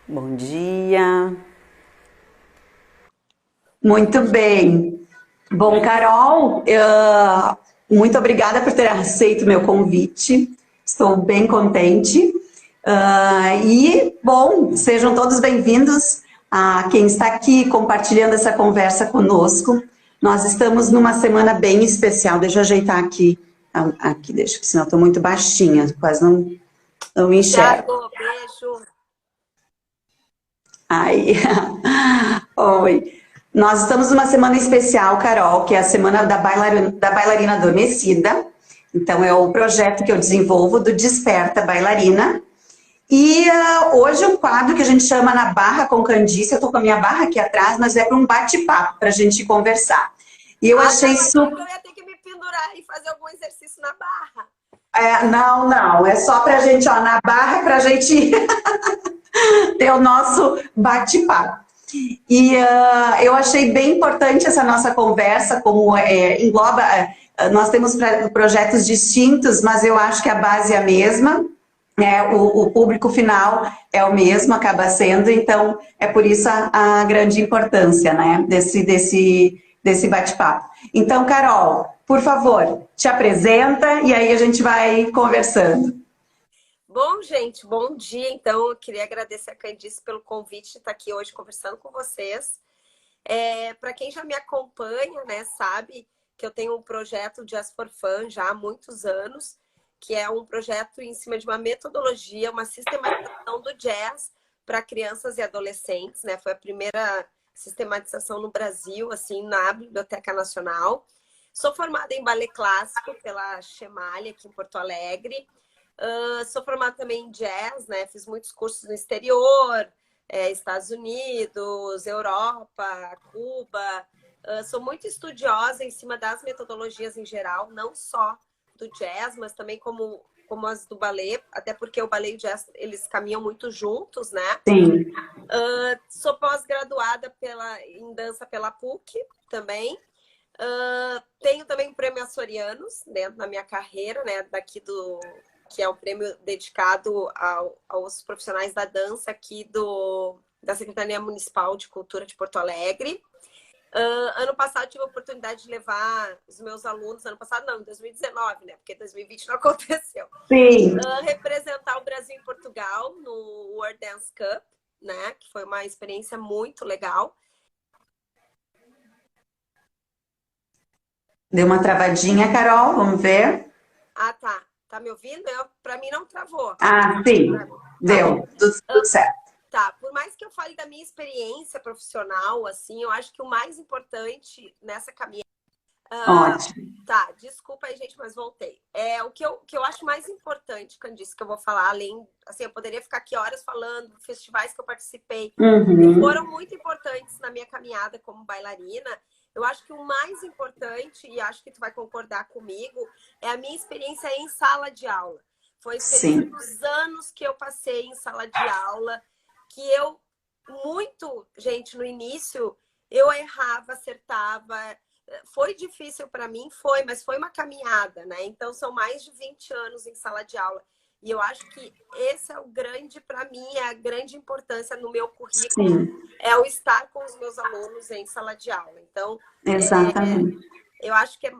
Bom dia. Muito bem. Bom, Carol, muito obrigada por ter aceito meu convite. Estou bem contente. Bom, sejam todos bem-vindos a quem está aqui compartilhando essa conversa conosco. Nós estamos numa semana bem especial. Deixa eu ajeitar aqui, deixa, senão eu estou muito baixinha, quase não me enxergo. Thiago, beijo. Aí, oi. Nós estamos numa semana especial, Carol, que é a semana da bailarina adormecida. Então, é o projeto que eu desenvolvo do Desperta Bailarina. E hoje é um quadro que a gente chama Na Barra com Candice. Eu tô com a minha barra aqui atrás, mas é para um bate-papo, para a gente conversar. E eu achei Não, super. eu ia ter que me pendurar e fazer algum exercício na barra. Não, é só pra gente, ó, na barra, pra gente ter o nosso bate-papo. E eu achei bem importante essa nossa conversa, como engloba, nós temos projetos distintos, mas eu acho que a base é a mesma, né? O público final é o mesmo, acaba sendo, então é por isso a grande importância, né, desse bate-papo. Então, Carol, por favor, te apresenta e aí a gente vai conversando. Bom, gente, bom dia. Então, eu queria agradecer a Candice pelo convite de estar aqui hoje conversando com vocês. Para quem já me acompanha, né, sabe que eu tenho um projeto Jazz for Fun já há muitos anos, que é um projeto em cima de uma metodologia, uma sistematização do jazz para crianças e adolescentes, né? Foi a primeira sistematização no Brasil, assim, na Biblioteca Nacional. Sou formada em ballet clássico pela Chemalha, aqui em Porto Alegre. Sou formada também em jazz, né? Fiz muitos cursos no exterior, Estados Unidos, Europa, Cuba. Sou muito estudiosa em cima das metodologias em geral, não só do jazz, mas também como as do ballet, até porque o ballet e o jazz, eles caminham muito juntos, né? Sim. Sou pós-graduada em dança pela PUC também. Tenho também o prêmio Açorianos dentro da minha carreira, né? Que é um prêmio dedicado aos profissionais da dança aqui da Secretaria Municipal de Cultura de Porto Alegre. Ano passado tive a oportunidade de levar os meus alunos, ano passado não, em 2019, né? Porque 2020 não aconteceu. Sim. Representar o Brasil em Portugal no World Dance Cup, né? Que foi uma experiência muito legal. Deu uma travadinha, Carol, vamos ver. Ah, tá. Tá me ouvindo? Para mim não travou. Sim, deu, tudo certo. Tá, por mais que eu fale da minha experiência profissional, assim, eu acho que o mais importante nessa caminhada... Ótimo. Tá, desculpa aí, gente, mas voltei. O que eu acho mais importante, Candice, que eu vou falar, além... Assim, eu poderia ficar aqui horas falando festivais que eu participei, que foram muito importantes na minha caminhada como bailarina. Eu acho que o mais importante, e acho que tu vai concordar comigo, é a minha experiência em sala de aula. Foi a experiência dos anos que eu passei em sala de aula, que gente, no início, eu errava, acertava. Foi difícil para mim, mas foi uma caminhada, né? Então, são mais de 20 anos em sala de aula. E eu acho que esse é o grande, para mim, é a grande importância no meu currículo, é o estar com os meus alunos em sala de aula. Então, exatamente. Eu acho que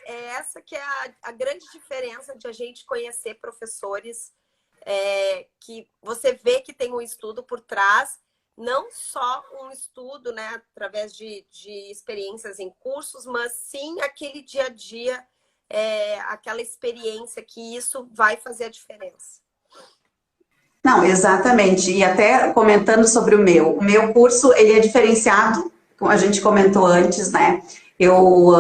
essa que é a grande diferença de a gente conhecer professores que você vê que tem um estudo por trás, não só um estudo, né, através de experiências em cursos, mas sim aquele dia a dia, aquela experiência que isso vai fazer a diferença. Não, exatamente. E até comentando sobre o meu curso, ele é diferenciado, como a gente comentou antes, né? Eu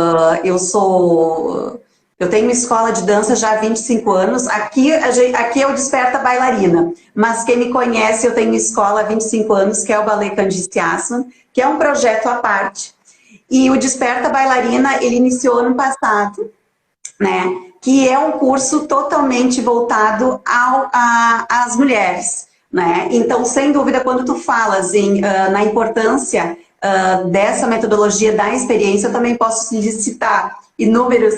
tenho uma escola de dança já há 25 anos. Aqui é o Desperta Bailarina, mas quem me conhece, eu tenho uma escola há 25 anos, que é o Ballet Candice Assman, que é um projeto à parte. E o Desperta Bailarina, ele iniciou ano passado, né? Que é um curso totalmente voltado às mulheres, né? Então, sem dúvida, quando tu falas na importância dessa metodologia da experiência, eu também posso lhe citar inúmeros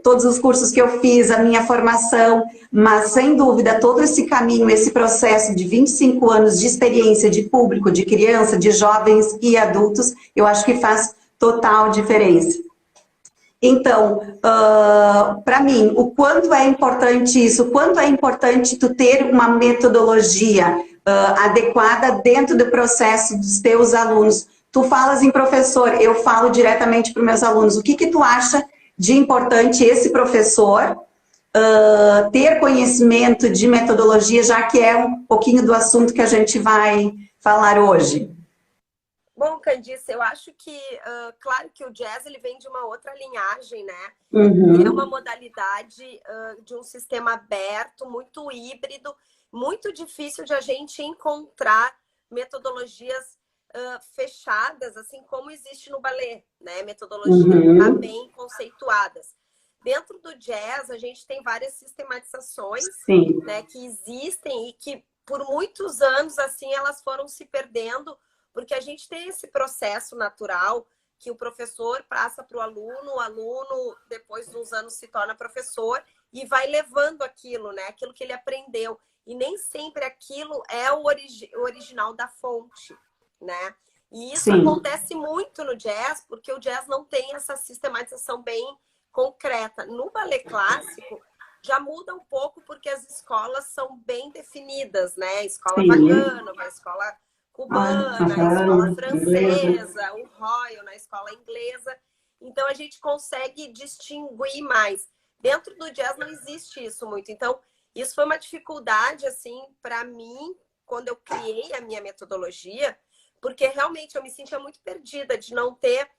todos os cursos que eu fiz, a minha formação, mas sem dúvida todo esse caminho, esse processo de 25 anos de experiência de público, de criança, de jovens e adultos, eu acho que faz total diferença. Então, para mim, o quanto é importante isso, o quanto é importante tu ter uma metodologia adequada dentro do processo dos teus alunos. Tu falas em professor, eu falo diretamente para os meus alunos. O que que tu acha de importante esse professor ter conhecimento de metodologia, já que é um pouquinho do assunto que a gente vai falar hoje? Bom, Candice, eu acho que, claro que o jazz ele vem de uma outra linhagem, né? É uma modalidade de um sistema aberto, muito híbrido, muito difícil de a gente encontrar metodologias fechadas, assim como existe no balé, né? Metodologias bem conceituadas. Dentro do jazz, a gente tem várias sistematizações, né, que existem e que, por muitos anos, assim, elas foram se perdendo, porque a gente tem esse processo natural que o professor passa para o aluno, depois de uns anos, se torna professor e vai levando aquilo, né? Aquilo que ele aprendeu. E nem sempre aquilo é o original da fonte, né? E isso acontece muito no jazz, porque o jazz não tem essa sistematização bem concreta. No balé clássico, já muda um pouco, porque as escolas são bem definidas, né? A escola Vagana, a escola cubana, a escola francesa, o Royal na escola inglesa. Então, a gente consegue distinguir mais. Dentro do jazz não existe isso muito. Então, isso foi uma dificuldade, assim, para mim, quando eu criei a minha metodologia, porque realmente eu me sentia muito perdida de não ter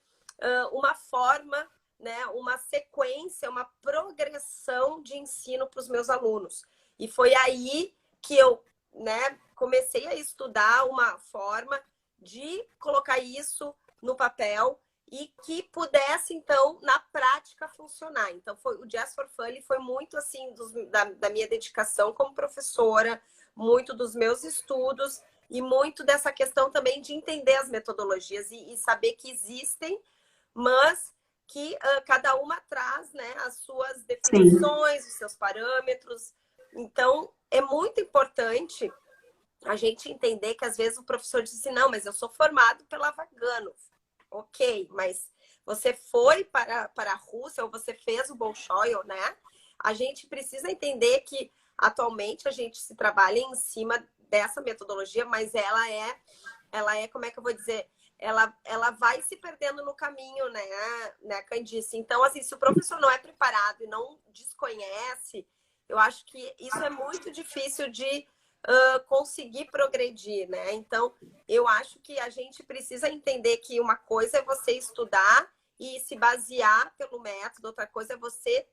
uma forma, né, uma sequência, uma progressão de ensino para os meus alunos. E foi aí que eu, né, comecei a estudar uma forma de colocar isso no papel e que pudesse, então, na prática funcionar. Então, o Jazz for Fun foi muito, assim, da minha dedicação como professora, muito dos meus estudos e muito dessa questão também de entender as metodologias e saber que existem, mas que cada uma traz, né, as suas definições, os seus parâmetros. Então, é muito importante a gente entender que às vezes o professor diz assim, não, mas eu sou formado pela Vagano. Ok, mas você foi para a Rússia ou você fez o Bolshoi, né? A gente precisa entender que atualmente a gente se trabalha em cima dessa metodologia, mas ela é, como é que eu vou dizer? Ela vai se perdendo no caminho, né, Candice? Então, assim, se o professor não é preparado e não desconhece, eu acho que isso é muito difícil de conseguir progredir, né? Então, eu acho que a gente precisa entender que uma coisa é você estudar e se basear pelo método, outra coisa é você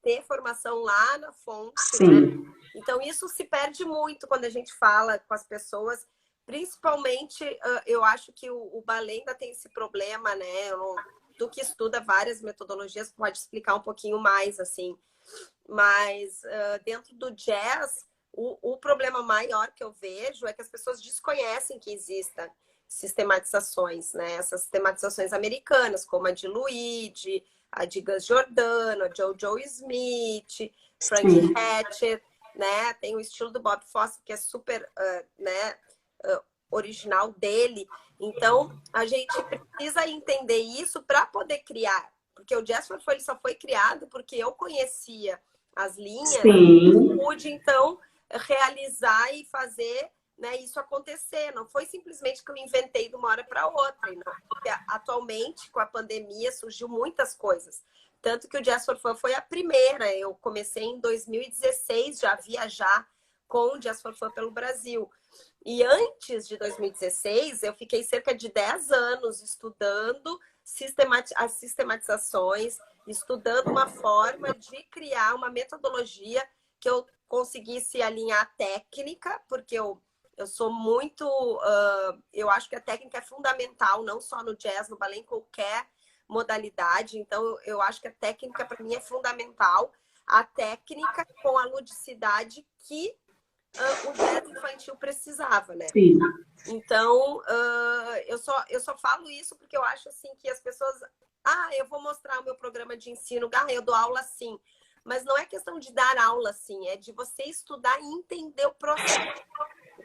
ter formação lá na fonte, né? Então, isso se perde muito quando a gente fala com as pessoas, principalmente, eu acho que o balé ainda tem esse problema, né? Tu que estuda várias metodologias, pode explicar um pouquinho mais, assim. Mas dentro do jazz, o problema maior que eu vejo é que as pessoas desconhecem que existam sistematizações, né? Essas sistematizações americanas, como a de Luigi, a de Gus Giordano, a Jojo Smith, Frank Hatchett, né? Tem o estilo do Bob Fosse, que é super original dele. Então, a gente precisa entender isso para poder criar. Porque o Jazz for Fun ele só foi criado porque eu conhecia as linhas e pude, então, realizar e fazer, né, isso acontecer. Não foi simplesmente que eu inventei de uma hora para outra. Não. Porque atualmente, com a pandemia, surgiu muitas coisas. Tanto que o Jazz for Fun foi a primeira. Eu comecei em 2016 já a viajar com o Jazz for Fun pelo Brasil. E antes de 2016, eu fiquei cerca de 10 anos estudando as sistematizações, estudando uma forma de criar uma metodologia que eu conseguisse alinhar a técnica, porque eu sou muito... eu acho que a técnica é fundamental, não só no jazz, no balé, em qualquer modalidade. Então, eu acho que a técnica, para mim, é fundamental. A técnica com a ludicidade que o jazz infantil precisava, né? Então, eu só falo isso porque eu acho assim que as pessoas Ah, eu vou mostrar o meu programa de ensino, eu dou aula assim. Mas não é questão de dar aula assim, é de você estudar e entender o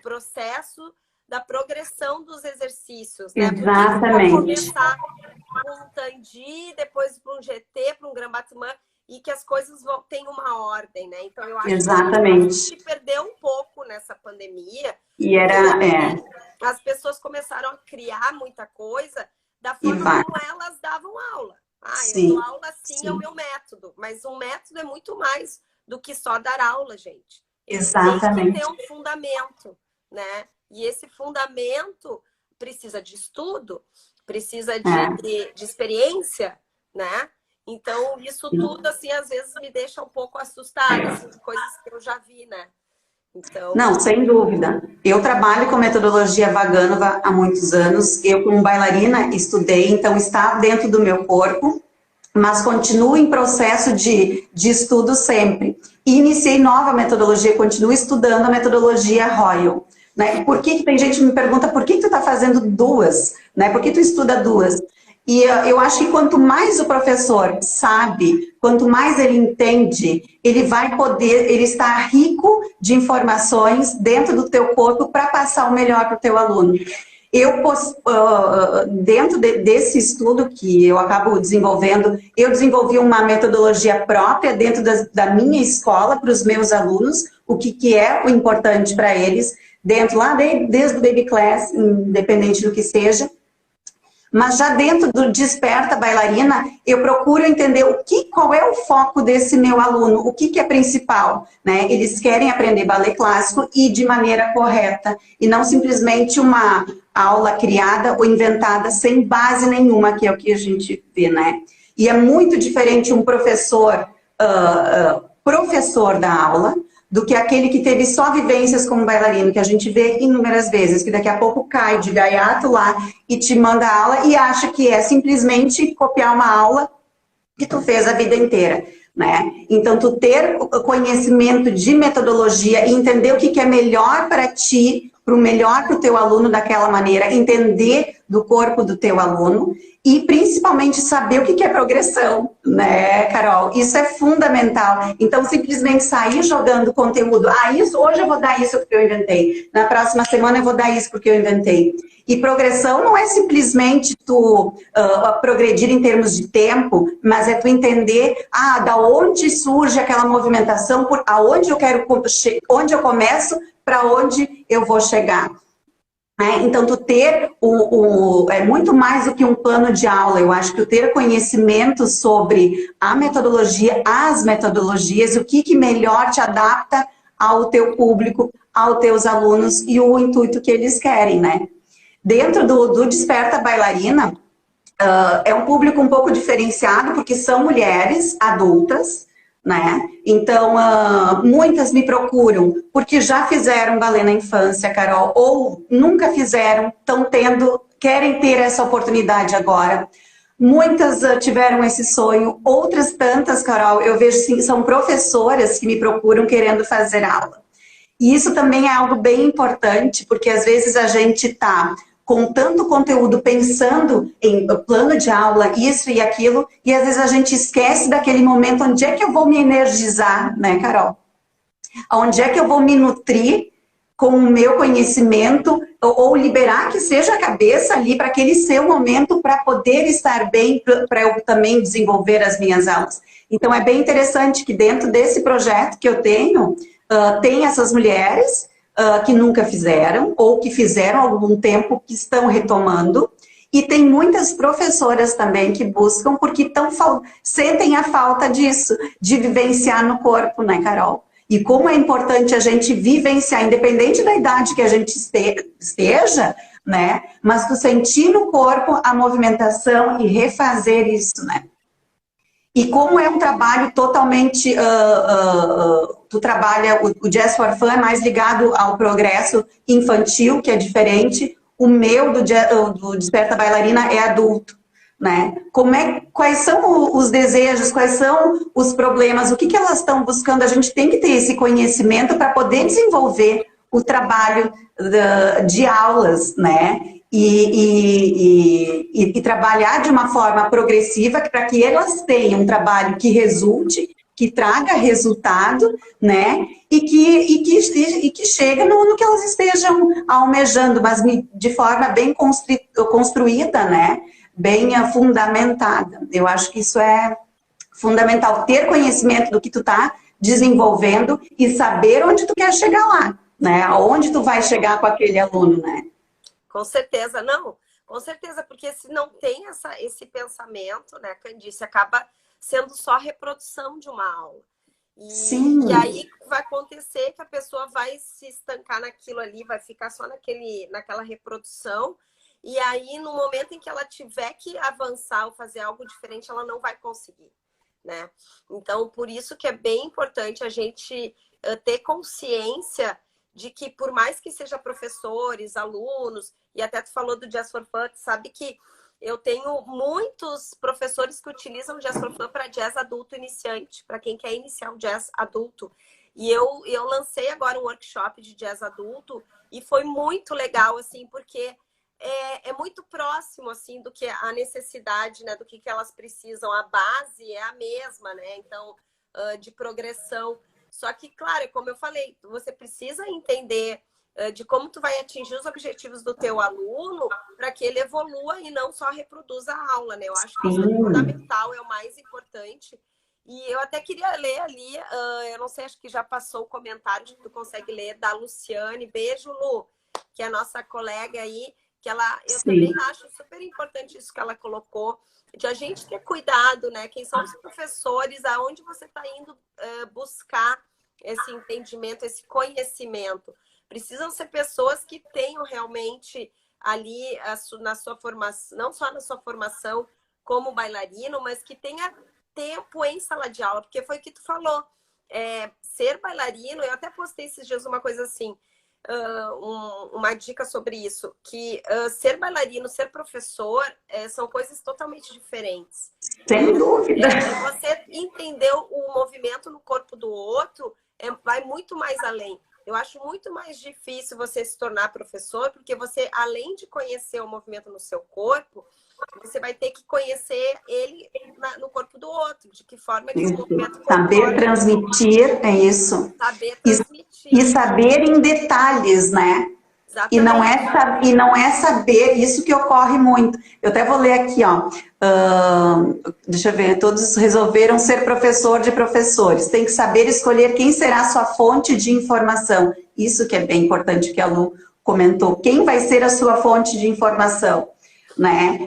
processo da progressão dos exercícios, né? Por que eu vou Exatamente. começar com um Tandi, depois para um GT, para um Grambatman, e que as coisas têm uma ordem, né? Então, eu acho que a gente Exatamente. se perdeu um pouco nessa pandemia, E porque era, as pessoas começaram a criar muita coisa da e forma vai. como elas davam aula. Ah, eu dou Sim, aula assim, é o sim. meu método. Mas um método é muito mais do que só dar aula, gente. Ele tem que ter Exatamente. um fundamento, né? E esse fundamento precisa de estudo, precisa É. de experiência, né? Então, isso tudo, assim, às vezes me deixa um pouco assustada, assim, de coisas que eu já vi, né? Então, Não, sem dúvida. Eu trabalho com metodologia Vaganova há muitos anos. Eu, como bailarina, estudei, então está dentro do meu corpo, mas continuo em processo de estudo sempre. E iniciei nova metodologia, continuo estudando a metodologia Royal. Né? Por que tem gente que me pergunta por que tu está fazendo duas? Né? Por que tu estuda duas? E eu acho que quanto mais o professor sabe, quanto mais ele entende, ele vai poder, ele está rico de informações dentro do teu corpo para passar o melhor para o teu aluno. Eu, dentro desse estudo que eu acabo desenvolvendo, eu desenvolvi uma metodologia própria dentro da minha escola para os meus alunos, o que é o importante para eles, dentro lá desde o baby class, independente do que seja. Mas já dentro do Desperta Bailarina, eu procuro entender qual é o foco desse meu aluno, o que é principal, né? Eles querem aprender balé clássico e de maneira correta, e não simplesmente uma aula criada ou inventada sem base nenhuma, que é o que a gente vê, né? E é muito diferente um professor, professor da aula, do que aquele que teve só vivências como bailarino, que a gente vê inúmeras vezes, que daqui a pouco cai de gaiato lá e te manda aula e acha que é simplesmente copiar uma aula que tu fez a vida inteira, né? Então, tu ter conhecimento de metodologia e entender o que é melhor para ti, para o melhor para o teu aluno daquela maneira, entender do corpo do teu aluno e principalmente saber o que é progressão, né, Carol? Isso é fundamental. Então, simplesmente sair jogando conteúdo. Ah, isso, hoje eu vou dar isso porque eu inventei. Na próxima semana eu vou dar isso porque eu inventei. E progressão não é simplesmente tu progredir em termos de tempo, mas é tu entender da onde surge aquela movimentação, aonde eu quero, onde eu começo, para onde eu vou chegar. Então, tu ter é muito mais do que um plano de aula. Eu acho que tu ter conhecimento sobre a metodologia, as metodologias, o que melhor te adapta ao teu público, aos teus alunos e o intuito que eles querem, né? Dentro do Desperta Bailarina, é um público um pouco diferenciado, porque são mulheres adultas, né? Então, muitas me procuram porque já fizeram balé na infância, Carol, ou nunca fizeram, querem ter essa oportunidade agora. Muitas tiveram esse sonho, outras tantas, Carol, eu vejo sim, são professoras que me procuram querendo fazer aula. E isso também é algo bem importante, porque às vezes a gente está com tanto conteúdo pensando em plano de aula, isso e aquilo, e às vezes a gente esquece daquele momento, onde é que eu vou me energizar, né, Carol? Onde é que eu vou me nutrir com o meu conhecimento, ou liberar que seja a cabeça ali para aquele seu momento, para poder estar bem, para eu também desenvolver as minhas aulas. Então é bem interessante que dentro desse projeto que eu tenho, tem essas mulheres que nunca fizeram, ou que fizeram há algum tempo, que estão retomando, e tem muitas professoras também que buscam, porque sentem a falta disso, de vivenciar no corpo, né, Carol? E como é importante a gente vivenciar, independente da idade que a gente esteja, né? Mas tu sentir no corpo a movimentação e refazer isso, né? E como é um trabalho totalmente... tu trabalha... O Jazz for Fun é mais ligado ao progresso infantil, que é diferente. O meu, do Desperta Bailarina, é adulto, né? Quais são os desejos, quais são os problemas, o que elas estão buscando? A gente tem que ter esse conhecimento para poder desenvolver o trabalho de aulas, né? e trabalhar de uma forma progressiva para que elas tenham um trabalho que resulte, que traga resultado, né? E que chegue no que elas estejam almejando, mas de forma bem construída, né? Bem fundamentada. Eu acho que isso é fundamental, ter conhecimento do que tu está desenvolvendo e saber onde tu quer chegar lá, né? Aonde tu vai chegar com aquele aluno, né? Com certeza, não. Com certeza, porque se não tem esse pensamento, né, Candice, acaba sendo só reprodução de uma aula. Sim. E aí vai acontecer que a pessoa vai se estancar naquilo ali, vai ficar só naquela reprodução. E aí, no momento em que ela tiver que avançar ou fazer algo diferente, ela não vai conseguir, né? Então, por isso que é bem importante a gente ter consciência de que, por mais que seja professores, alunos, e até tu falou do Jazz for Fun, sabe que eu tenho muitos professores que utilizam o Jazz for Fun para jazz adulto iniciante, para quem quer iniciar o jazz adulto. E eu lancei agora um workshop de jazz adulto e foi muito legal, assim, porque é muito próximo, assim, do que a necessidade, né, do que elas precisam. A base é a mesma, né? Então, de progressão. Só que, claro, como eu falei, você precisa entender de como tu vai atingir os objetivos do teu aluno para que ele evolua e não só reproduza a aula, né? Eu acho que isso é fundamental, é o mais importante. E eu até queria ler ali, eu não sei, acho que já passou o comentário que tu consegue ler, da Luciane. Beijo, Lu, que é a nossa colega aí, que eu também acho super importante isso que ela colocou, de a gente ter cuidado, né? Quem são os professores, aonde você está indo buscar esse entendimento, esse conhecimento. Precisam ser pessoas que tenham realmente ali na sua formação, não só na sua formação como bailarino, mas que tenha tempo em sala de aula, porque foi o que tu falou. Ser bailarino, eu até postei esses dias uma coisa assim, uma dica sobre isso, que ser bailarino, ser professor, são coisas totalmente diferentes. Sem dúvida. Você entender o movimento no corpo do outro vai muito mais além. Eu acho muito mais difícil você se tornar professor, porque você, além de conhecer o movimento no seu corpo, você vai ter que conhecer ele no corpo do outro, de que forma que o movimento saber transmitir, é isso. Saber transmitir. E saber em detalhes, né? Exatamente. E não é saber, isso que ocorre muito. Eu até vou ler aqui, ó. Deixa eu ver, todos resolveram ser professor de professores. Tem que saber escolher quem será a sua fonte de informação. Isso que é bem importante que a Lu comentou. Quem vai ser a sua fonte de informação? Né?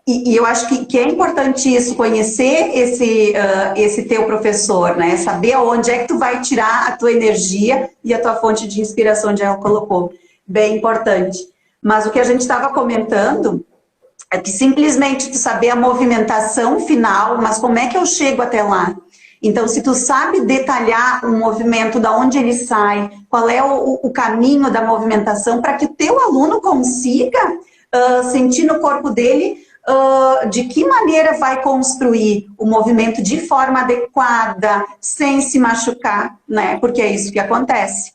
E eu acho que é importante isso, conhecer esse teu professor, né? Saber onde é que tu vai tirar a tua energia e a tua fonte de inspiração, onde ela colocou. Bem importante. Mas o que a gente estava comentando é que simplesmente tu saber a movimentação final, mas como é que eu chego até lá? Então, se tu sabe detalhar o movimento, da onde ele sai, qual é o caminho da movimentação, para que o teu aluno consiga sentir no corpo dele de que maneira vai construir o movimento de forma adequada, sem se machucar, né? Porque é isso que acontece.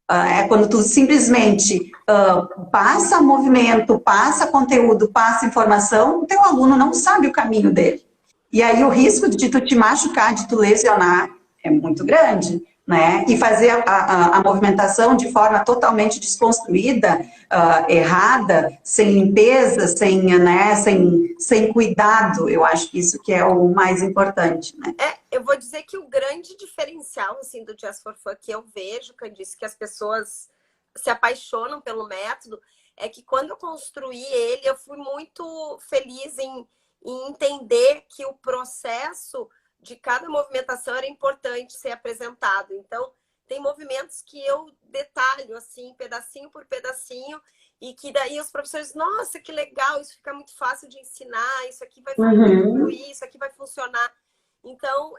É quando tu simplesmente passa movimento, passa conteúdo, passa informação, o teu aluno não sabe o caminho dele. E aí o risco de tu te machucar, de tu lesionar, é muito grande, né? E fazer a movimentação de forma totalmente desconstruída, errada, sem limpeza, sem cuidado, eu acho que isso que é o mais importante, né? Eu vou dizer que o grande diferencial, assim, do Jazz for Fun que eu vejo, Candice, que as pessoas se apaixonam pelo método, é que quando eu construí ele, eu fui muito feliz em entender que o processo de cada movimentação era importante ser apresentado. Então, tem movimentos que eu detalho, assim, pedacinho por pedacinho, e que daí os professores, nossa, que legal, isso fica muito fácil de ensinar, isso aqui vai fluir, isso aqui vai funcionar. Então,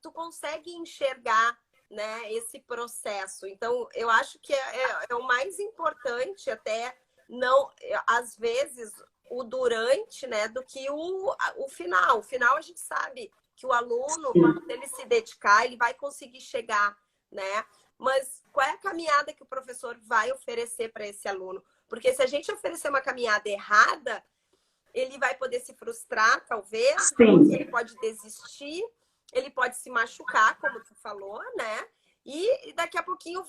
tu consegue enxergar, né, esse processo. Então, eu acho que é o mais importante, até não, às vezes, o durante, né, do que o final. O final a gente sabe que o aluno, se ele se dedicar, ele vai conseguir chegar, né? Mas qual é a caminhada que o professor vai oferecer para esse aluno? Porque se a gente oferecer uma caminhada errada, ele vai poder se frustrar, talvez, Sim. ele pode desistir, ele pode se machucar, como tu falou, né? E daqui a pouquinho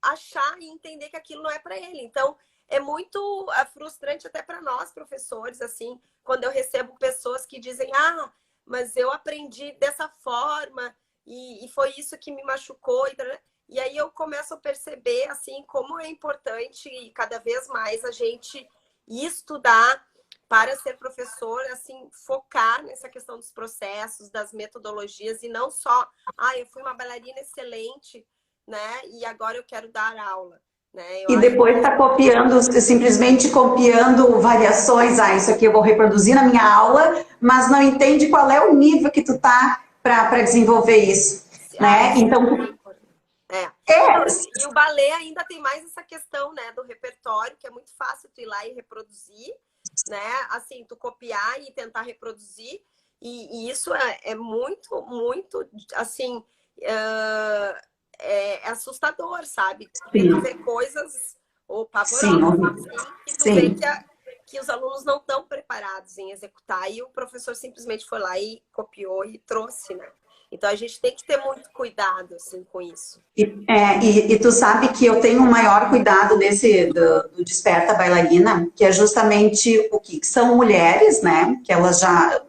achar e entender que aquilo não é para ele. Então, é muito frustrante até para nós, professores, assim, quando eu recebo pessoas que dizem, mas eu aprendi dessa forma e foi isso que me machucou. E aí eu começo a perceber, assim, como é importante e cada vez mais a gente estudar para ser professor, assim, focar nessa questão dos processos, das metodologias e não só, eu fui uma bailarina excelente, né? E agora eu quero dar aula, né? E depois que... está copiando, simplesmente copiando variações. Isso aqui eu vou reproduzir na minha aula, mas não entende qual é o nível que tu tá para desenvolver isso, né? Então, e o balé ainda tem mais essa questão, né, do repertório, que é muito fácil tu ir lá e reproduzir, né? Assim, tu copiar e tentar reproduzir, e isso é muito, muito, assim, é assustador, sabe? Tem que ver coisas pavorosas, assim, que tu vê que os alunos não estão preparados em executar, e o professor simplesmente foi lá e copiou e trouxe, né? Então, a gente tem que ter muito cuidado, assim, com isso. E tu sabe que eu tenho um maior cuidado do Desperta Bailarina, que é justamente o que são mulheres, né? Que elas já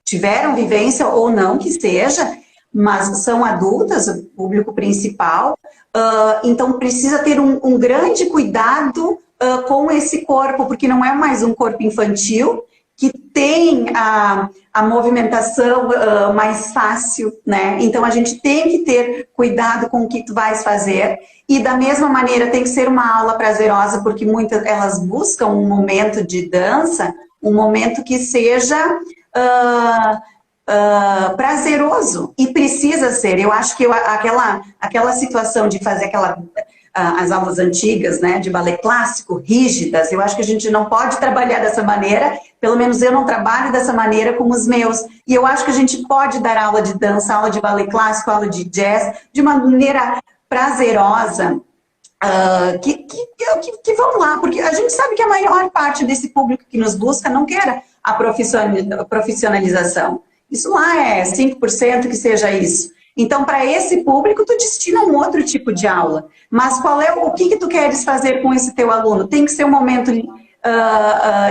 tiveram vivência ou não que seja, mas são adultas, o público principal, então precisa ter um grande cuidado com esse corpo, porque não é mais um corpo infantil, que tem a movimentação mais fácil, né? Então a gente tem que ter cuidado com o que tu vais fazer, e da mesma maneira tem que ser uma aula prazerosa, porque muitas elas buscam um momento de dança, um momento que seja prazeroso, e precisa ser. Eu acho que aquela situação de fazer as aulas antigas, né, de balé clássico, rígidas, eu acho que a gente não pode trabalhar dessa maneira, pelo menos eu não trabalho dessa maneira com os meus, e eu acho que a gente pode dar aula de dança, aula de balé clássico, aula de jazz, de uma maneira prazerosa, que vão lá, porque a gente sabe que a maior parte desse público que nos busca não quer a profissionalização. Isso lá é 5% que seja isso. Então, para esse público, tu destina um outro tipo de aula. Mas o que tu queres fazer com esse teu aluno? Tem que ser um momento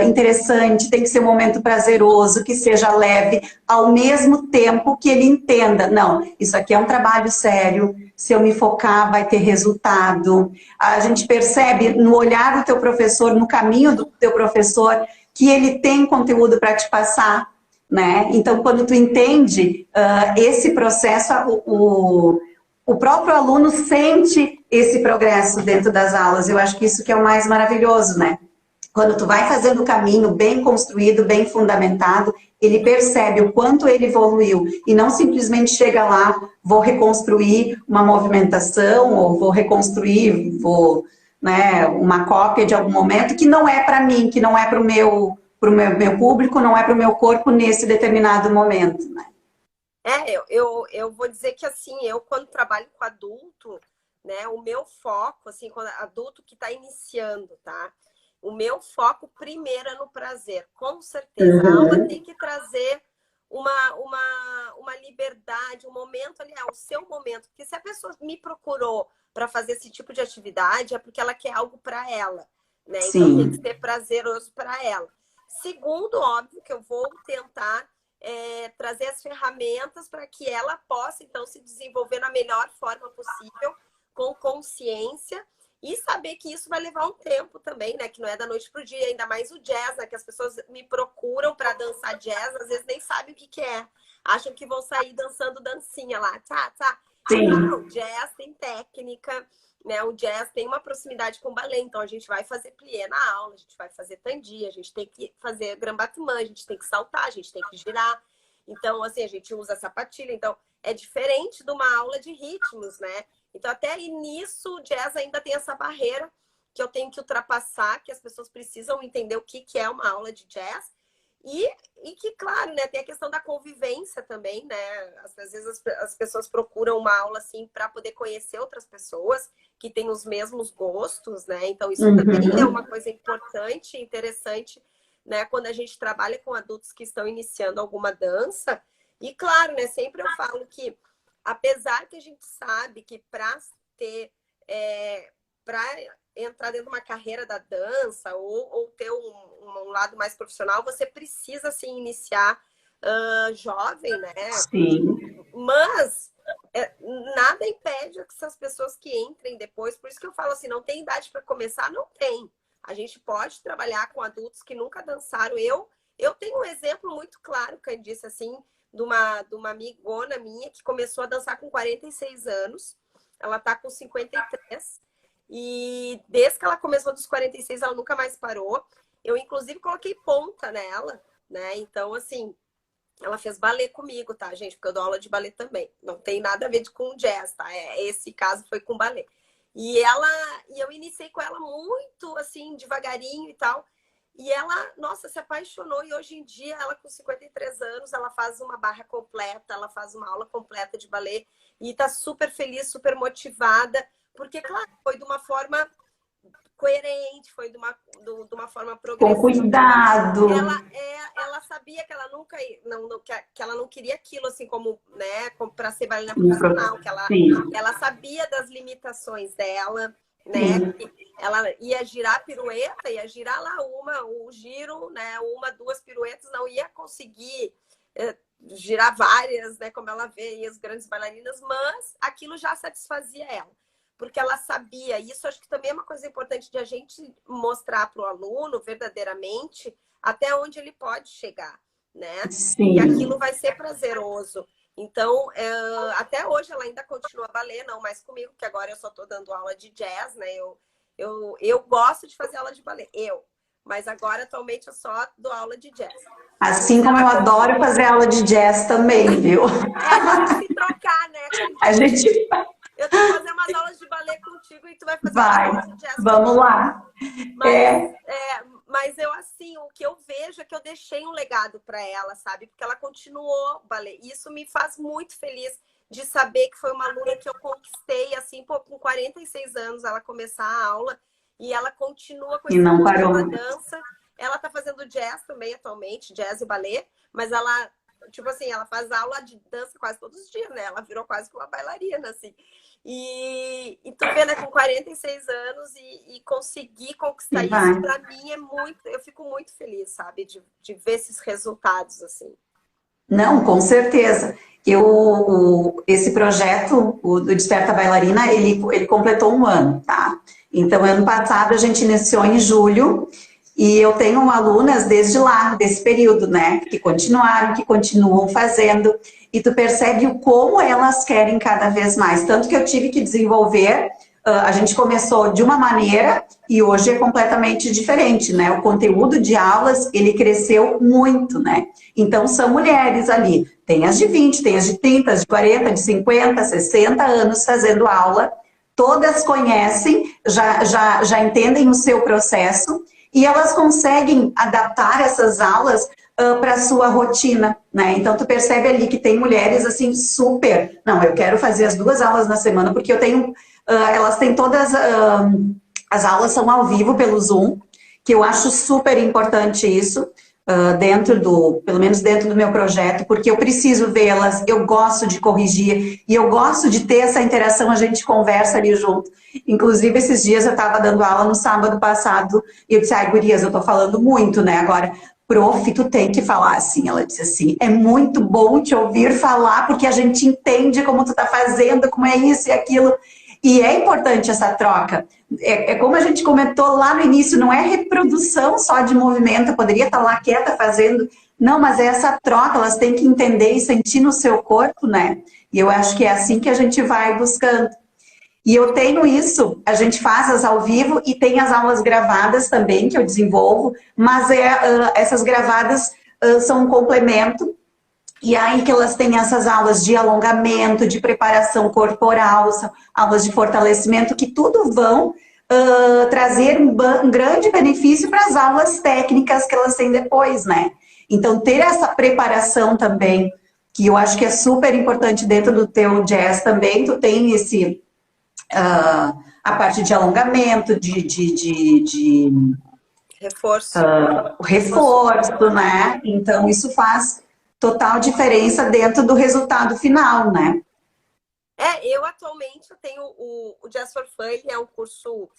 interessante, tem que ser um momento prazeroso, que seja leve, ao mesmo tempo que ele entenda, não, isso aqui é um trabalho sério, se eu me focar vai ter resultado. A gente percebe no olhar do teu professor, no caminho do teu professor, que ele tem conteúdo para te passar, né? Então, quando tu entende esse processo, o próprio aluno sente esse progresso dentro das aulas. Eu acho que isso que é o mais maravilhoso, né? Quando tu vai fazendo o caminho bem construído, bem fundamentado, ele percebe o quanto ele evoluiu e não simplesmente chega lá, vou reconstruir uma movimentação ou vou reconstruir né, uma cópia de algum momento que não é para mim, que não é para o meu público, não é para o meu corpo nesse determinado momento, né? Eu vou dizer que, assim, eu quando trabalho com adulto, né, o meu foco, assim, quando adulto que está iniciando, tá? O meu foco primeiro é no prazer, com certeza. A aula tem que trazer uma liberdade, um momento ali, o seu momento. Porque se a pessoa me procurou para fazer esse tipo de atividade, é porque ela quer algo para ela, né? Então tem que ser prazeroso para ela. Segundo, óbvio que eu vou tentar trazer as ferramentas para que ela possa, então, se desenvolver na melhor forma possível, com consciência, e saber que isso vai levar um tempo também, né? Que não é da noite pro dia, ainda mais o jazz, né? Que as pessoas me procuram para dançar jazz, às vezes nem sabem o que é. Acham que vão sair dançando dancinha lá, tá. Não, o jazz tem técnica, né? O jazz tem uma proximidade com o balé, então a gente vai fazer plié na aula, a gente vai fazer tandi, a gente tem que fazer grand battement, a gente tem que saltar, a gente tem que girar. Então, assim, a gente usa sapatilha. Então, é diferente de uma aula de ritmos, né? Então, até aí nisso, o jazz ainda tem essa barreira que eu tenho que ultrapassar, que as pessoas precisam entender o que é uma aula de jazz. E que, claro, né, tem a questão da convivência também, né? Às vezes as pessoas procuram uma aula assim para poder conhecer outras pessoas que têm os mesmos gostos, né? Então isso também é uma coisa importante, interessante, né? Quando a gente trabalha com adultos que estão iniciando alguma dança. E claro, né? Sempre eu falo que, apesar que a gente sabe que para ter, para entrar dentro de uma carreira da dança ou ter um lado mais profissional, você precisa assim iniciar jovem, né? Sim. Mas nada impede essas pessoas que entrem depois. Por isso que eu falo assim, não tem idade para começar? Não tem. A gente pode trabalhar com adultos que nunca dançaram. Eu tenho um exemplo muito claro, Candice, assim, de uma amigona minha que começou a dançar com 46 anos. Ela tá com 53. E desde que ela começou dos 46, ela nunca mais parou. Eu, inclusive, coloquei ponta nela, né? Então, assim, ela fez balé comigo, tá, gente? Porque eu dou aula de balé também. Não tem nada a ver com jazz, tá? Esse caso foi com balé. E eu iniciei com ela muito, assim, devagarinho e tal. E ela, nossa, se apaixonou. E hoje em dia, ela com 53 anos, ela faz uma barra completa, ela faz uma aula completa de balé. E tá super feliz, super motivada. Porque, claro, foi de uma forma coerente, foi de uma forma progressiva. Com cuidado. Ela sabia que ela nunca que ela não queria aquilo assim como, né, para ser bailarina profissional, que ela sabia das limitações dela, né? Ela ia girar pirueta, ia girar lá o giro, né, duas piruetas, não ia conseguir girar várias, né, como ela vê aí as grandes bailarinas, mas aquilo já satisfazia ela. Porque ela sabia, isso acho que também é uma coisa importante de a gente mostrar para o aluno verdadeiramente até onde ele pode chegar, né? Sim. E aquilo vai ser prazeroso. Então, até hoje ela ainda continua balé, não mais comigo, porque agora eu só estou dando aula de jazz, né? Eu gosto de fazer aula de balé, mas agora atualmente eu só dou aula de jazz. Assim como eu adoro fazer aula de jazz também, viu? A gente se trocar, né? A gente... Eu tenho que fazer umas aulas de balé contigo e tu vai fazer umas aulas de jazz. Vamos lá. Mas eu, assim, o que eu vejo é que eu deixei um legado para ela, sabe? Porque ela continuou o balé. E isso me faz muito feliz de saber que foi uma aluna que eu conquistei, assim, com 46 anos, ela começar a aula. E ela continua com esse não parou. da dança. Ela tá fazendo jazz também atualmente, jazz e balé. Mas ela... Tipo assim, ela faz aula de dança quase todos os dias, né? Ela virou quase que uma bailarina, assim. E tu vê, né, com 46 anos e conseguir conquistar isso, pra mim é muito... Eu fico muito feliz, sabe? De ver esses resultados, assim. Não, com certeza. Esse projeto, o do Desperta Bailarina, ele completou 1 ano, tá? Então, ano passado, a gente iniciou em julho. E eu tenho alunas desde lá, desse período, né? Que continuaram, que continuam fazendo. E tu percebe o como elas querem cada vez mais. Tanto que eu tive que desenvolver, a gente começou de uma maneira e hoje é completamente diferente, né? O conteúdo de aulas, ele cresceu muito, né? Então, são mulheres ali. Tem as de 20, tem as de 30, as de 40, de 50, 60 anos fazendo aula. Todas conhecem, já entendem o seu processo. E elas conseguem adaptar essas aulas para a sua rotina, né? Então, tu percebe ali que tem mulheres, assim, super... Não, eu quero fazer as 2 aulas na semana, porque eu tenho... elas têm todas... as aulas são ao vivo pelo Zoom, que eu acho super importante isso, pelo menos dentro do meu projeto, porque eu preciso vê-las, eu gosto de corrigir, e eu gosto de ter essa interação, a gente conversa ali junto. Inclusive, esses dias eu estava dando aula no sábado passado, e eu disse, ai, gurias, eu tô falando muito, né, agora, prof, tu tem que falar assim. Ela disse assim, é muito bom te ouvir falar, porque a gente entende como tu tá fazendo, como é isso e aquilo. E é importante essa troca. É como a gente comentou lá no início, não é reprodução só de movimento, eu poderia estar lá quieta fazendo. Não, mas é essa troca, elas têm que entender e sentir no seu corpo, né? E eu acho que é assim que a gente vai buscando. E eu tenho isso, a gente faz as ao vivo e tem as aulas gravadas também, que eu desenvolvo, mas essas gravadas são um complemento. E aí que elas têm essas aulas de alongamento, de preparação corporal, são aulas de fortalecimento, que tudo vão trazer um grande benefício para as aulas técnicas que elas têm depois, né? Então, ter essa preparação também, que eu acho que é super importante dentro do teu jazz também, tu tem esse, a parte de alongamento, Reforço. o reforço, né? Então, isso faz total diferença dentro do resultado final, né? Eu atualmente eu tenho o Jazz for Fun, ele é um curso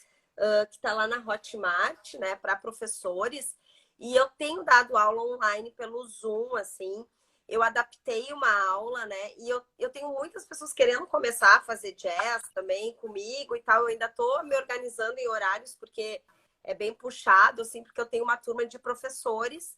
que está lá na Hotmart, né, para professores, e eu tenho dado aula online pelo Zoom, assim. Eu adaptei uma aula, né? E eu tenho muitas pessoas querendo começar a fazer jazz também comigo e tal. Eu ainda estou me organizando em horários, porque é bem puxado, assim, porque eu tenho uma turma de professores.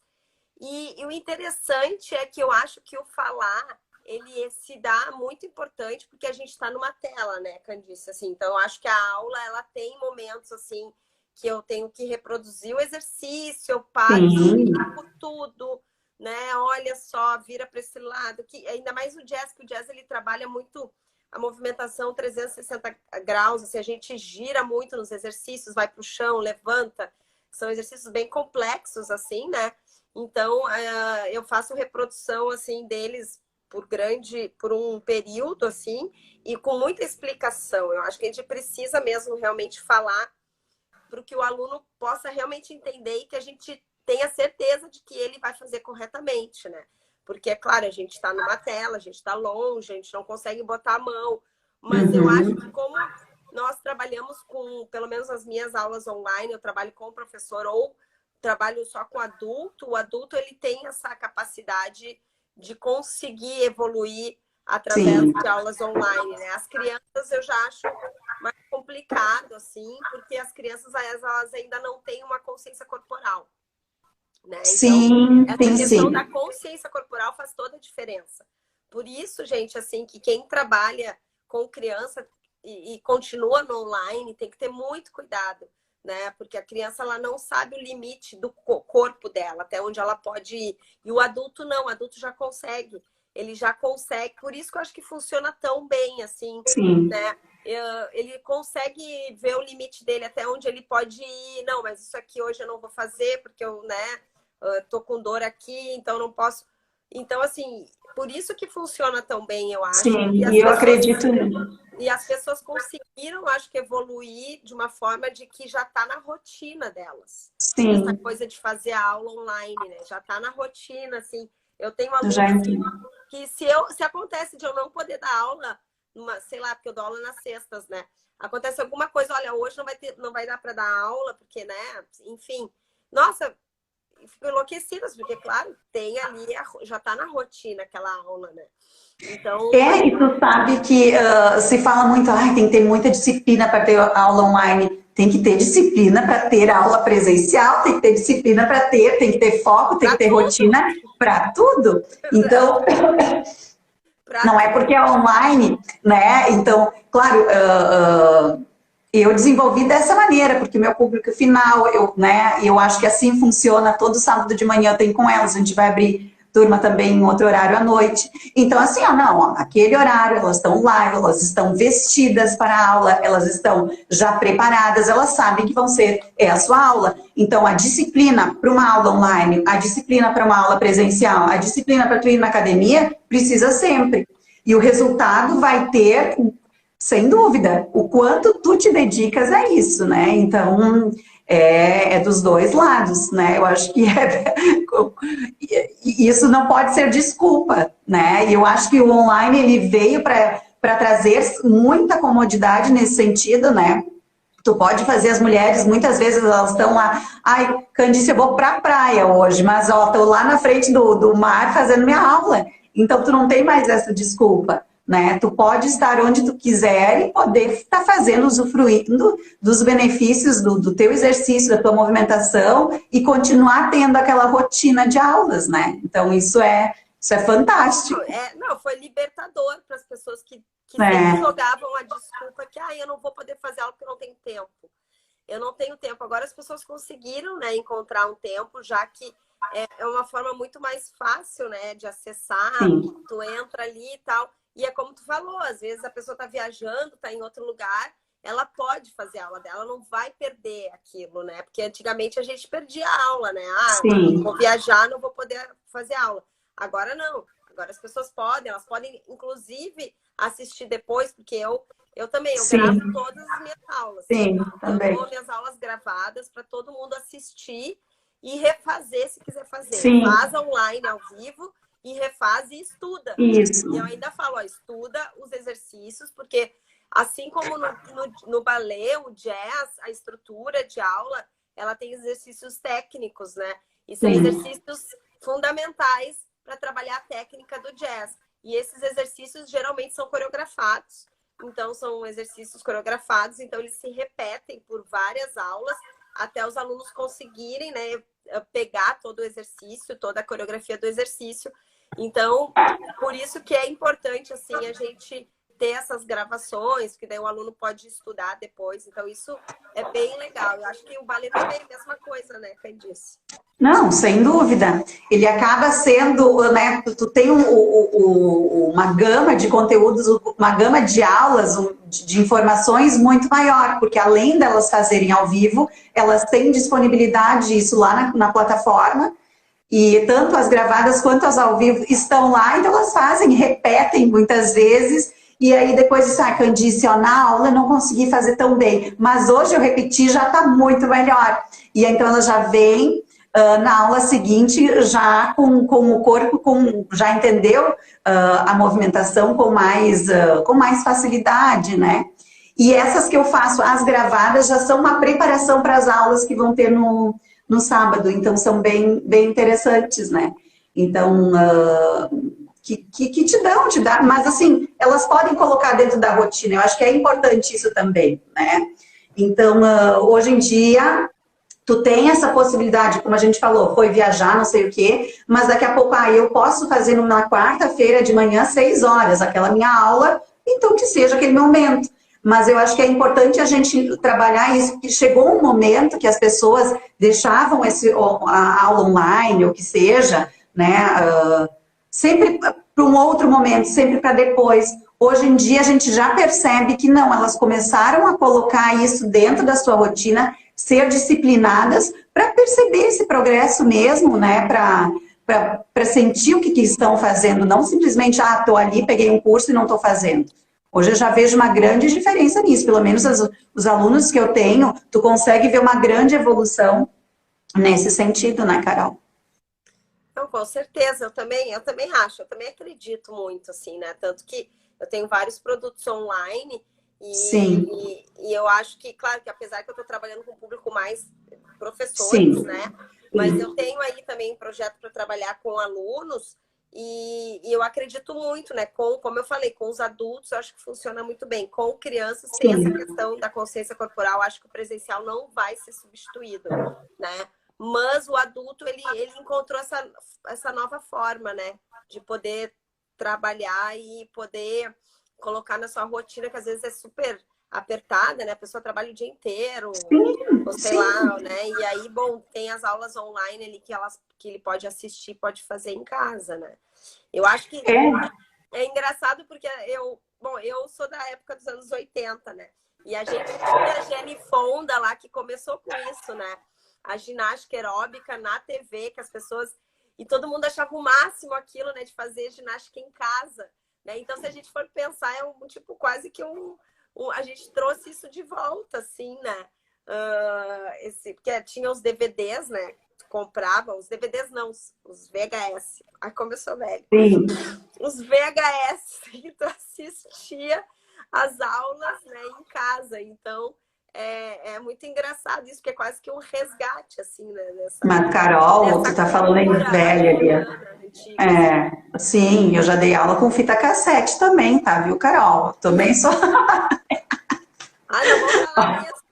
E o interessante é que eu acho que o falar, ele se dá muito importante, porque a gente está numa tela, né, Candice? Assim, então, eu acho que a aula, ela tem momentos, assim, que eu tenho que reproduzir o exercício, eu paro, explico tudo, né? Olha só, vira para esse lado. Que, ainda mais o jazz, que o jazz, ele trabalha muito a movimentação 360 graus, assim, a gente gira muito nos exercícios, vai para o chão, levanta. São exercícios bem complexos, assim, né? Então, eu faço reprodução, assim, deles por um período, assim, e com muita explicação. Eu acho que a gente precisa mesmo realmente falar para que o aluno possa realmente entender e que a gente tenha certeza de que ele vai fazer corretamente, né? Porque, é claro, a gente está numa tela, a gente está longe, a gente não consegue botar a mão, mas eu acho que como nós trabalhamos com, pelo menos as minhas aulas online, eu trabalho com o professor ou trabalho só com adulto, o adulto ele tem essa capacidade de conseguir evoluir através Sim. de aulas online, né? As crianças eu já acho mais complicado, assim, porque as crianças elas ainda não têm uma consciência corporal, né? Sim, então, essa sim, questão sim. da consciência corporal faz toda a diferença. Por isso, gente, assim, que quem trabalha com criança e continua no online tem que ter muito cuidado, né? Porque a criança ela não sabe o limite do corpo dela, até onde ela pode ir. E o adulto não, o adulto já consegue. Ele já consegue. Por isso que eu acho que funciona tão bem, assim, Sim. né? Ele consegue ver o limite dele até onde ele pode ir. Não, mas isso aqui hoje eu não vou fazer porque eu, né, tô com dor aqui, então não posso. Então, assim, por isso que funciona tão bem, eu acho. Sim, e eu acredito. E as pessoas conseguiram, acho que, evoluir de uma forma de que já está na rotina delas. Essa Sim, coisa de fazer a aula online, né? Já está na rotina, assim. Eu tenho eu já alunos entendo. que se acontece de eu não poder dar aula, sei lá, porque eu dou aula nas sextas, né? Acontece alguma coisa, olha, hoje não vai dar para dar aula, porque, né? Enfim. Nossa, fico enlouquecida, porque, claro, tem ali, já está na rotina aquela aula, né? Então, E tu sabe que se fala muito, tem que ter muita disciplina para ter aula online. Tem que ter disciplina para ter aula presencial, tem que ter disciplina para ter, tem que ter foco, tem que para ter tudo. rotina para tudo. Então, não é porque é online, né? Então, claro, eu desenvolvi dessa maneira, porque meu público final, eu acho que assim funciona todo sábado de manhã, eu tenho com elas, a gente vai abrir turma também em outro horário à noite. Então, assim, naquele horário, elas estão live, elas estão vestidas para a aula, elas estão já preparadas, elas sabem que é a sua aula. Então, a disciplina para uma aula online, a disciplina para uma aula presencial, a disciplina para tu ir na academia, precisa sempre. E o resultado vai ter, sem dúvida, o quanto tu te dedicas a isso, né? Então, é dos dois lados, né? Eu acho que isso não pode ser desculpa, né? E eu acho que o online ele veio para trazer muita comodidade nesse sentido, né? Tu pode fazer as mulheres, muitas vezes elas estão lá, Candice, eu vou pra praia hoje, mas tô lá na frente do mar fazendo minha aula. Então tu não tem mais essa desculpa, né? Tu pode estar onde tu quiser e poder estar fazendo, usufruindo dos benefícios do teu exercício, da tua movimentação e continuar tendo aquela rotina de aulas, né? Então isso é fantástico. Não, foi libertador para as pessoas que sempre É, jogavam a desculpa que eu não vou poder fazer algo porque eu não tenho tempo. Eu não tenho tempo. Agora as pessoas conseguiram, né, encontrar um tempo, já que é uma forma muito mais fácil, né, de acessar. sim, Tu entra ali e tal. E é como tu falou, às vezes a pessoa está viajando, está em outro lugar, ela pode fazer a aula dela, não vai perder aquilo, né? Porque antigamente a gente perdia a aula, né? Ah, Sim. vou viajar, não vou poder fazer aula. Agora não. Agora as pessoas podem, elas podem, inclusive, assistir depois, porque eu também, eu gravo Sim. todas as minhas aulas. Sim, Eu também. dou minhas aulas gravadas para todo mundo assistir e refazer se quiser fazer. Sim. Faz online, ao vivo, e refaz e estuda. Isso. E eu ainda falo, ó, estuda os exercícios, porque assim como no balé, o jazz, a estrutura de aula, ela tem exercícios técnicos, né? E são exercícios fundamentais para trabalhar a técnica do jazz. E esses exercícios geralmente são coreografados. Então, são exercícios coreografados, então eles se repetem por várias aulas até os alunos conseguirem, né, pegar todo o exercício, toda a coreografia do exercício. Então, por isso que é importante, assim, a gente ter essas gravações, que daí o aluno pode estudar depois. Então, isso é bem legal. Eu acho que o ballet também é a mesma coisa, né, Candice? Não, sem dúvida. Ele acaba sendo, né, tu tem uma gama de conteúdos, uma gama de aulas, de informações muito maior, porque além delas fazerem ao vivo, elas têm disponibilidade isso lá na plataforma, e tanto as gravadas quanto as ao vivo estão lá, então elas fazem, repetem muitas vezes, e aí depois disso, Candice, ó, na aula eu não consegui fazer tão bem, mas hoje eu repeti, já está muito melhor. E então ela já vem na aula seguinte, já com o corpo, já entendeu a movimentação com mais facilidade, né? E essas que eu faço, as gravadas, já são uma preparação para as aulas que vão ter no sábado, então são bem interessantes, né? Então, que te dão, mas assim, elas podem colocar dentro da rotina, eu acho que é importante isso também, né? Então, hoje em dia, tu tem essa possibilidade, como a gente falou, foi viajar, não sei o quê, mas daqui a pouco, eu posso fazer na quarta-feira de manhã, 6 horas, aquela minha aula, então que seja aquele momento. Mas eu acho que é importante a gente trabalhar isso, porque chegou um momento que as pessoas deixavam a aula online, ou que seja, né, sempre para um outro momento, sempre para depois. Hoje em dia a gente já percebe que não, elas começaram a colocar isso dentro da sua rotina, ser disciplinadas para perceber esse progresso mesmo, né? Para sentir o que estão fazendo, não simplesmente, estou ali, peguei um curso e não estou fazendo. Hoje eu já vejo uma grande diferença nisso, pelo menos os alunos que eu tenho, tu consegue ver uma grande evolução nesse sentido, né, Carol? Não, com certeza, eu também acho, eu também acredito muito, assim, né? Tanto que eu tenho vários produtos online. E eu acho que, claro, que apesar que eu estou trabalhando com um público mais professores, né? Mas eu tenho aí também um projeto para trabalhar com alunos e eu acredito muito, né? Como eu falei, com os adultos, eu acho que funciona muito bem. Com crianças, tem essa questão da consciência corporal, acho que o presencial não vai ser substituído, né? Mas o adulto, ele encontrou essa nova forma, né? De poder trabalhar e poder colocar na sua rotina, que às vezes é super apertada, né? A pessoa trabalha o dia inteiro, ou sei lá, né? E aí, bom, tem as aulas online ali que ele pode assistir, pode fazer em casa, né? Eu acho que é engraçado porque eu sou da época dos anos 80, né? E a gente tinha a Jenny Fonda lá, que começou com isso, né? A ginástica aeróbica na TV, que as pessoas... E todo mundo achava o máximo aquilo, né? De fazer ginástica em casa. Né? Então, se a gente for pensar, é quase que a gente trouxe isso de volta, assim, né? Porque tinha os DVDs, né? Comprava, os DVDs não, os VHS. Aí como eu sou velha. Sim. Os VHS, que tu assistia as aulas, né, em casa. Então, é muito engraçado isso, porque é quase que um resgate, assim, né? Mas, Carol, tu tá falando em velha ali. Sim, eu já dei aula com fita cassete também, tá, viu, Carol? Também sou... não vou falar isso.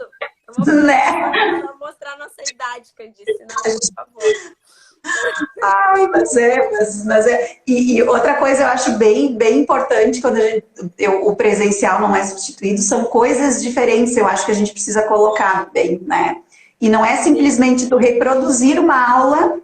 Não vou mostrar nossa idade, Candice, não, por favor. Mas é. E outra coisa eu acho bem importante quando o presencial não é substituído, são coisas diferentes, eu acho que a gente precisa colocar bem, né? E não é simplesmente tu reproduzir uma aula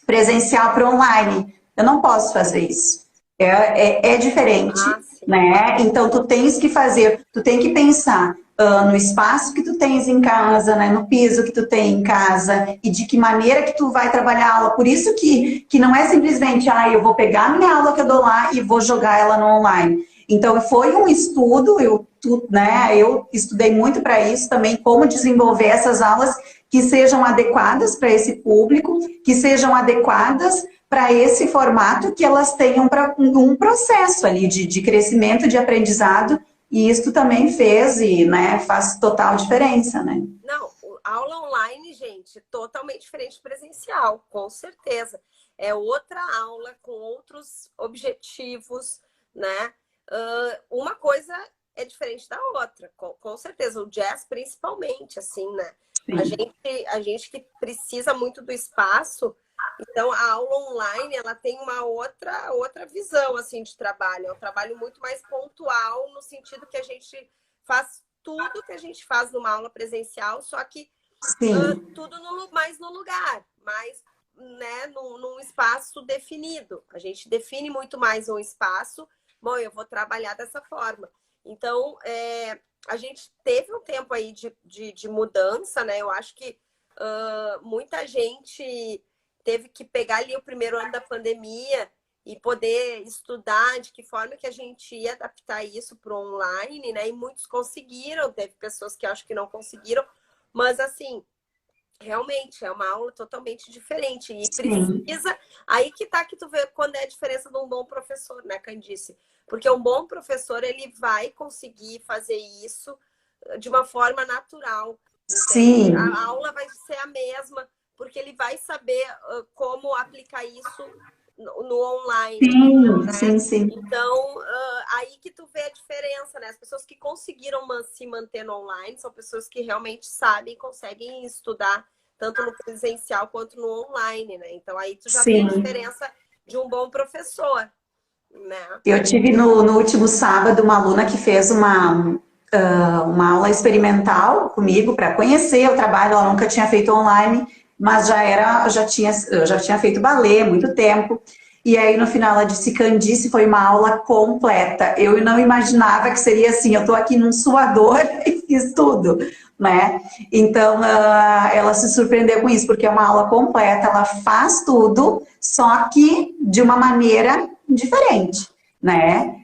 presencial para online. Eu não posso fazer isso. É diferente, né? Então tu tens que fazer, tu tem que pensar no espaço que tu tens em casa, né, no piso que tu tem em casa e de que maneira que tu vai trabalhar a aula. Por isso que não é simplesmente, eu vou pegar a minha aula que eu dou lá e vou jogar ela no online. Então, foi um estudo, eu estudei muito para isso também, como desenvolver essas aulas que sejam adequadas para esse público, que sejam adequadas para esse formato, que elas tenham um processo ali de crescimento, de aprendizado, e isso também fez e, né, faz total diferença, né? Não, aula online, gente, totalmente diferente de presencial, com certeza. É outra aula com outros objetivos, né? Uma coisa é diferente da outra, com certeza. O jazz, principalmente, assim, né? A gente que precisa muito do espaço, então a aula online, ela tem uma outra visão, assim, de trabalho. É um trabalho muito mais pontual, no sentido que a gente faz tudo que a gente faz numa aula presencial, só que tudo mais no lugar, mais, né, num espaço definido. A gente define muito mais um espaço. Bom, eu vou trabalhar dessa forma. Então, a gente teve um tempo aí de mudança, né? Eu acho que muita gente teve que pegar ali o primeiro ano da pandemia e poder estudar de que forma que a gente ia adaptar isso para o online, né? E muitos conseguiram, teve pessoas que eu acho que não conseguiram, mas assim, realmente é uma aula totalmente diferente e precisa... Aí que tá que tu vê quando é a diferença de um bom professor, né, Candice? Porque um bom professor, ele vai conseguir fazer isso de uma forma natural. Sim. A aula vai ser a mesma, porque ele vai saber como aplicar isso no online. Sim, né? sim. Então, aí que tu vê a diferença, né? As pessoas que conseguiram se manter no online são pessoas que realmente sabem e conseguem estudar tanto no presencial quanto no online, né? Então, aí tu já vê a diferença de um bom professor, né? Eu tive no último sábado uma aluna que fez uma aula experimental comigo para conhecer o trabalho. Ela nunca tinha feito online, mas eu já tinha feito balé há muito tempo. E aí no final ela disse: Candice, foi uma aula completa. Eu não imaginava que seria assim. Eu estou aqui num suador e fiz tudo, né? Então ela se surpreendeu com isso, porque é uma aula completa. Ela faz tudo, só que de uma maneira diferente, né?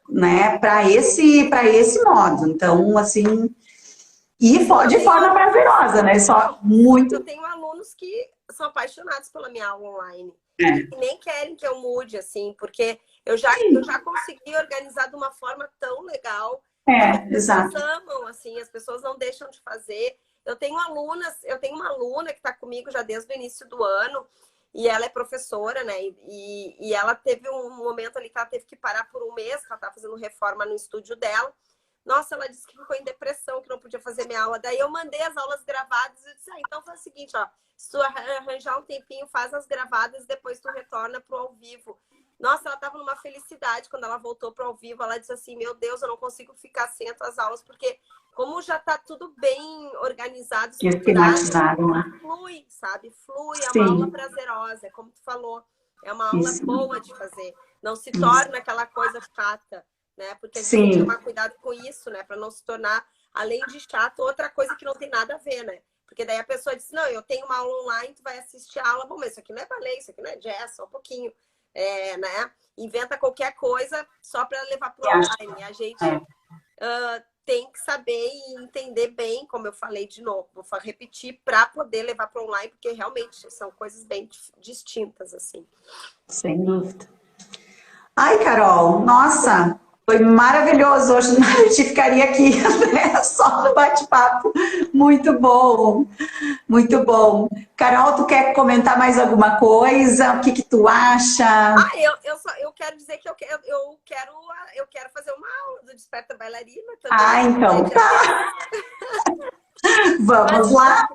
Né, para esse modo. Então, assim, e de forma prazerosa, né? Só muito. Eu tenho alunos que são apaixonados pela minha aula online. E nem querem que eu mude, assim, porque eu já consegui organizar de uma forma tão legal. As pessoas amam, assim, as pessoas não deixam de fazer. Eu tenho uma aluna que está comigo já desde o início do ano, e ela é professora, né? E ela teve um momento ali que ela teve que parar por um mês, que ela estava fazendo reforma no estúdio dela. Nossa, ela disse que ficou em depressão, que não podia fazer minha aula. Daí eu mandei as aulas gravadas e disse: então faz o seguinte, ó, se tu arranjar um tempinho, faz as gravadas, depois tu retorna pro ao vivo. Nossa, ela estava numa felicidade quando ela voltou pro ao vivo. Ela disse assim: meu Deus, eu não consigo ficar sem as tuas aulas, porque como já tá tudo bem organizado, esquematizado, né? Flui, sabe? Flui, é uma aula prazerosa, como tu falou. É uma aula boa de fazer. Não se torna aquela coisa chata, né? Porque a gente tem que tomar cuidado com isso, né? Para não se tornar, além de chato, outra coisa que não tem nada a ver, né? Porque daí a pessoa diz: não, eu tenho uma aula online, tu vai assistir a aula. Bom, mas isso aqui não é balé, isso aqui não é jazz, só um pouquinho. Né? Inventa qualquer coisa só para levar para o online. A gente tem que saber e entender bem, como eu falei de novo, vou repetir, para poder levar para online, porque realmente são coisas bem distintas, assim. Sem dúvida. Ai, Carol, nossa, foi maravilhoso hoje. A gente ficaria aqui, né, só no bate-papo. Muito bom, muito bom. Carol, tu quer comentar mais alguma coisa? O que tu acha? Eu quero dizer que eu quero fazer uma aula do Desperta Bailarina também. Então tá. Vamos lá.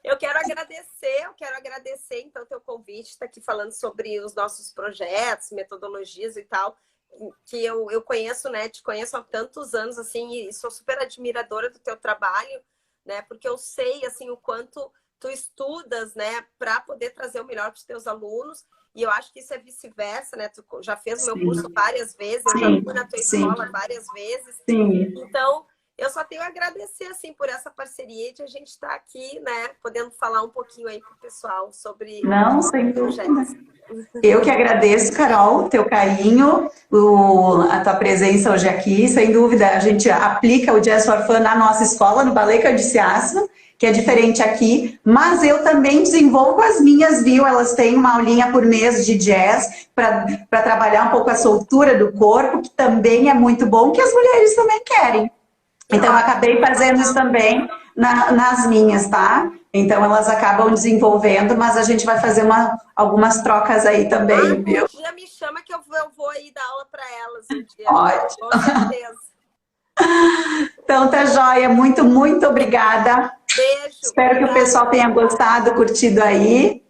Eu quero agradecer então teu convite, estar aqui falando sobre os nossos projetos, metodologias e tal, que eu conheço, né? Te conheço há tantos anos, assim, e sou super admiradora do teu trabalho, né? Porque eu sei, assim, o quanto tu estudas, né? Para poder trazer o melhor para os teus alunos. E eu acho que isso é vice-versa, né? Tu já fez o meu curso várias vezes, eu já fui na tua escola várias vezes. Então, Eu só tenho a agradecer, assim, por essa parceria de a gente estar aqui, né, podendo falar um pouquinho aí pro pessoal sobre Não, sem dúvida. projetos. Eu que agradeço, Carol, o teu carinho, a tua presença hoje aqui. Sem dúvida, a gente aplica o Jazz for Fun na nossa escola, no Ballet Caudiciácio, que é diferente aqui, mas eu também desenvolvo as minhas, viu? Elas têm uma aulinha por mês de jazz para trabalhar um pouco a soltura do corpo, que também é muito bom, que as mulheres também querem. Então, eu acabei fazendo isso também nas minhas, tá? Então, elas acabam desenvolvendo, mas a gente vai fazer algumas trocas aí também, viu? Um dia me chama que eu vou aí dar aula para elas um dia. Ótimo. Com certeza. Então, tá joia. Muito, muito obrigada. Beijo. Espero que o pessoal tenha gostado, curtido aí.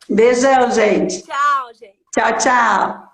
Beijão, gente. Tchau, gente. Tchau, tchau.